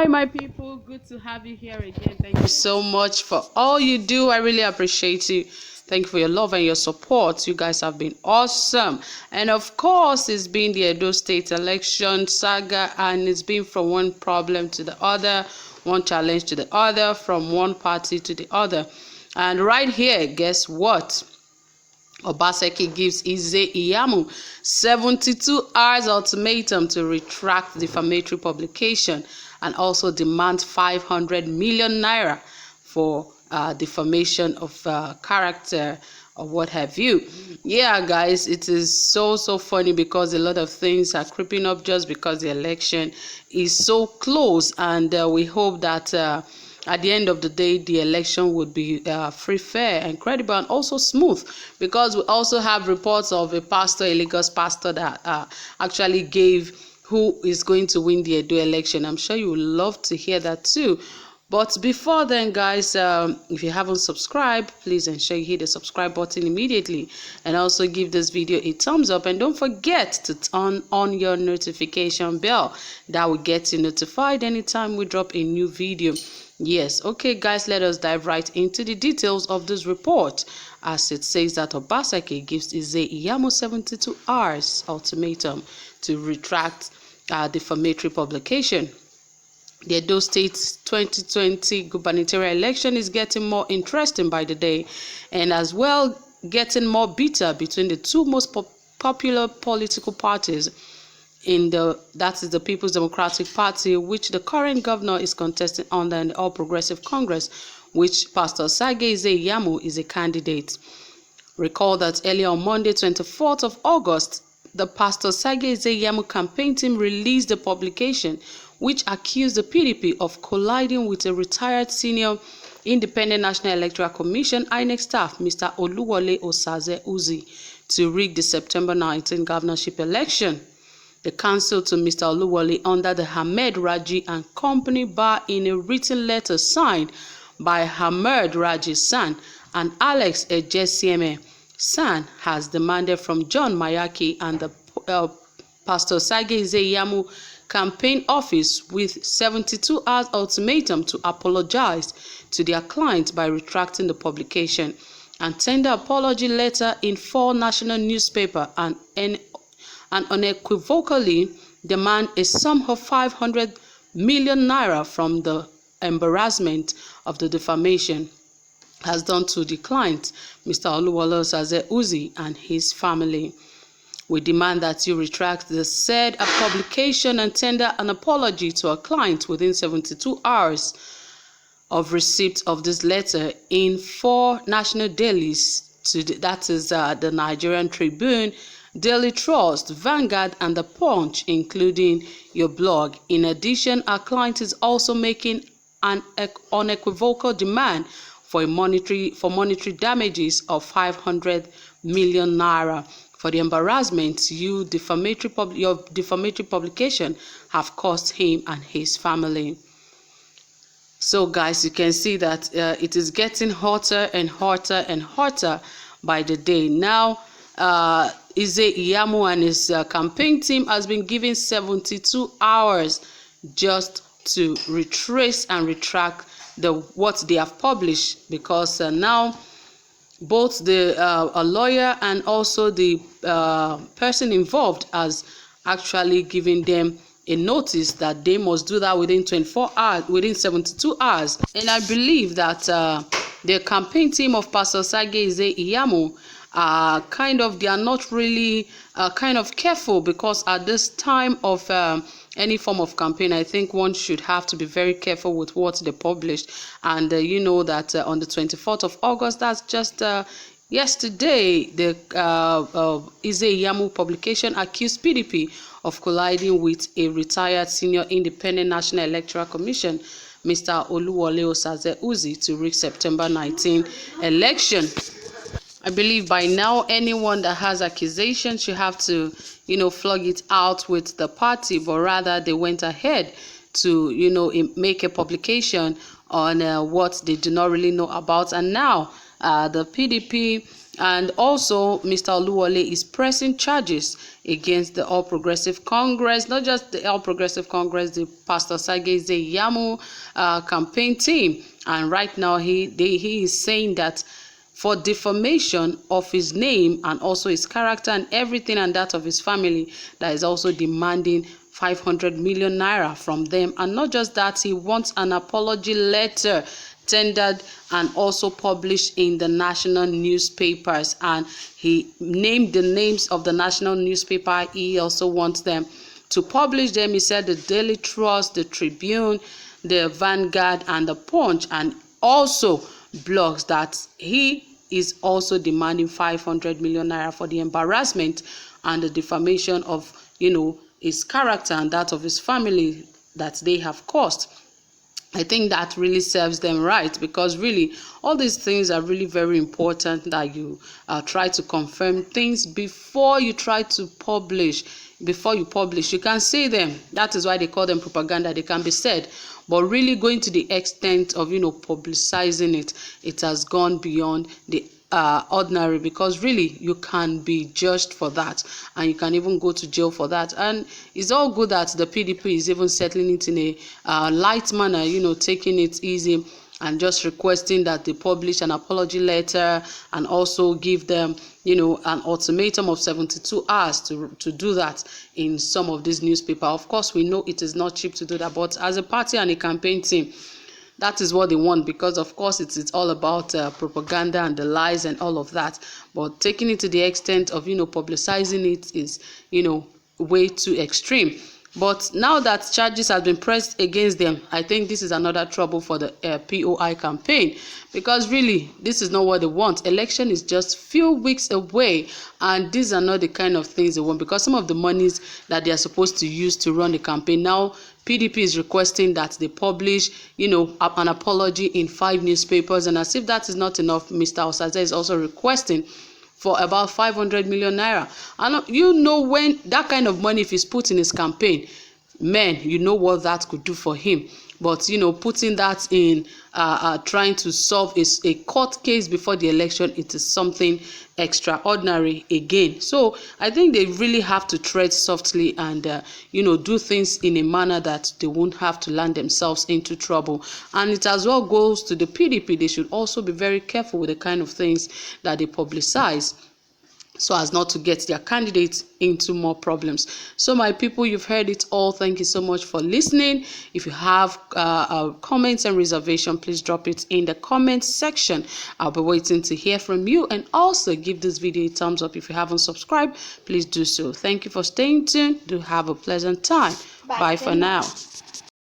Hi, my people. Good to have you here again. Thank you so much for all you do. I really appreciate you. Thank you for your love and your support. You guys have been awesome. And of course, it's been the Edo State election saga, and it's been from one problem to the other, one challenge to the other, from one party to the other. And right here, guess what? Obaseki gives Ize Iyamu 72 hours ultimatum to retract defamatory publication and also demand 500 million naira for defamation of character or what have you. Yeah, guys, it is so funny because a lot of things are creeping up just because the election is so close, and we hope that at the end of the day, the election would be free, fair, and credible, and also smooth. Because we also have reports of a pastor, a Lagos pastor, that actually gave who is going to win the Edo election. I'm sure you would love to hear that too. But before then, guys, if you haven't subscribed, please ensure you hit the subscribe button immediately, and also give this video a thumbs up, and don't forget to turn on your notification bell. That will get you notified anytime we drop a new video. Yes, okay, guys, let us dive right into the details of this report, as it says that Obaseki gives Ize Iyamu 72 hours ultimatum to retract defamatory publication. The Edo State 2020 gubernatorial election is getting more interesting by the day, and as well getting more bitter between the two most popular political parties that is the People's Democratic Party, which the current governor is contesting under, and the All Progressive Congress, which Pastor Sage Ize Iyamu is a candidate. Recall that earlier on Monday, 24th of August, the Pastor Sage Ize Iyamu campaign team released a publication which accused the PDP of colliding with a retired senior Independent National Electoral Commission INEC staff, Mr. Oluwole Osaze Uzi, to rig the September 19 governorship election. The counsel to Mr. Oluwole under the Hamed Raji and Company bar, in a written letter signed by Hamed Raji San and Alex Ejesieme San, has demanded from John Mayaki and the Pastor Sage Ize Iyamu campaign office with 72 hours ultimatum to apologize to their client by retracting the publication and tender apology letter in 4 national newspapers, and unequivocally demand a sum of 500 million naira from the embarrassment of the defamation has done to the client, Mr. Oluwole Osaze Uzi, and his family. We demand that you retract the said publication and tender an apology to our client within 72 hours of receipt of this letter in 4 national dailies, that is the Nigerian Tribune, Daily Trust, Vanguard, and The Punch, including your blog. In addition, our client is also making an unequivocal demand for monetary damages of 500 million naira for the embarrassment your defamatory publication have caused him and his family. So, guys, you can see that it is getting hotter and hotter and hotter by the day. Now, Ize Iyamu and his campaign team has been given 72 hours just to retrace and retract what they have published, because now both a lawyer and also the person involved has actually given them a notice that they must do that within 24 hours, within 72 hours. And I believe that the campaign team of Pastor Sage Ize Iyamu they are not really kind of careful, because at this time of any form of campaign, I think one should have to be very careful with what they published. And you know that on the 24th of August, that's just yesterday, the Ize Iyamu publication accused PDP of colliding with a retired senior Independent National Electoral Commission, Mr. Oluwole Osaze Uzi, to rig September 19 election. I believe by now anyone that has accusations should have to, flog it out with the party, but rather they went ahead to, make a publication on what they do not really know about. And now the PDP. And also, Mr. Oluwole is pressing charges against the All Progressive Congress, not just the All Progressive Congress, the Pastor Sageze Yamu campaign team. And right now, he is saying that for defamation of his name and also his character and everything and that of his family, that is also demanding 500 million naira from them. And not just that, he wants an apology letter tendered and also published in the national newspapers, and he named the names of the national newspaper. He also wants them to publish them. He said the Daily Trust, the Tribune, the Vanguard, and the Punch, and also blogs, that he is also demanding 500 million naira for the embarrassment and the defamation of, his character and that of his family that they have caused. I think that really serves them right, because really all these things are really very important, that you try to confirm things before you try to publish. Before you publish, you can say them. That is why they call them propaganda. They can be said, but really going to the extent of publicizing it, it has gone beyond the ordinary, because really you can be judged for that, and you can even go to jail for that. And it's all good that the PDP is even settling it in a light manner, taking it easy, and just requesting that they publish an apology letter and also give them an ultimatum of 72 hours to do that in some of these newspapers. Of course, we know it is not cheap to do that, but as a party and a campaign team, that is what they want, because of course it's all about propaganda and the lies and all of that. But taking it to the extent of publicizing it is way too extreme. But now that charges have been pressed against them, I think this is another trouble for the POI campaign, because really this is not what they want. Election is just few weeks away, and these are not the kind of things they want, because some of the monies that they are supposed to use to run the campaign, now PDP is requesting that they publish an apology in 5 newspapers. And as if that is not enough, Mr. Osaze is also requesting for about 500 million naira. And when that kind of money, if he's put in his campaign, man, what that could do for him. But putting that in trying to solve a court case before the election, it is something extraordinary again. So I think they really have to tread softly and do things in a manner that they won't have to land themselves into trouble. And it as well goes to the PDP. They should also be very careful with the kind of things that they publicize, so as not to get their candidates into more problems. So my people, you've heard it all. Thank you so much for listening. If you have comments and reservation, please drop it in the comment section. I'll be waiting to hear from you. And also give this video a thumbs up. If you haven't subscribed, please do so. Thank you for staying tuned. Do have a pleasant time. Bye for now.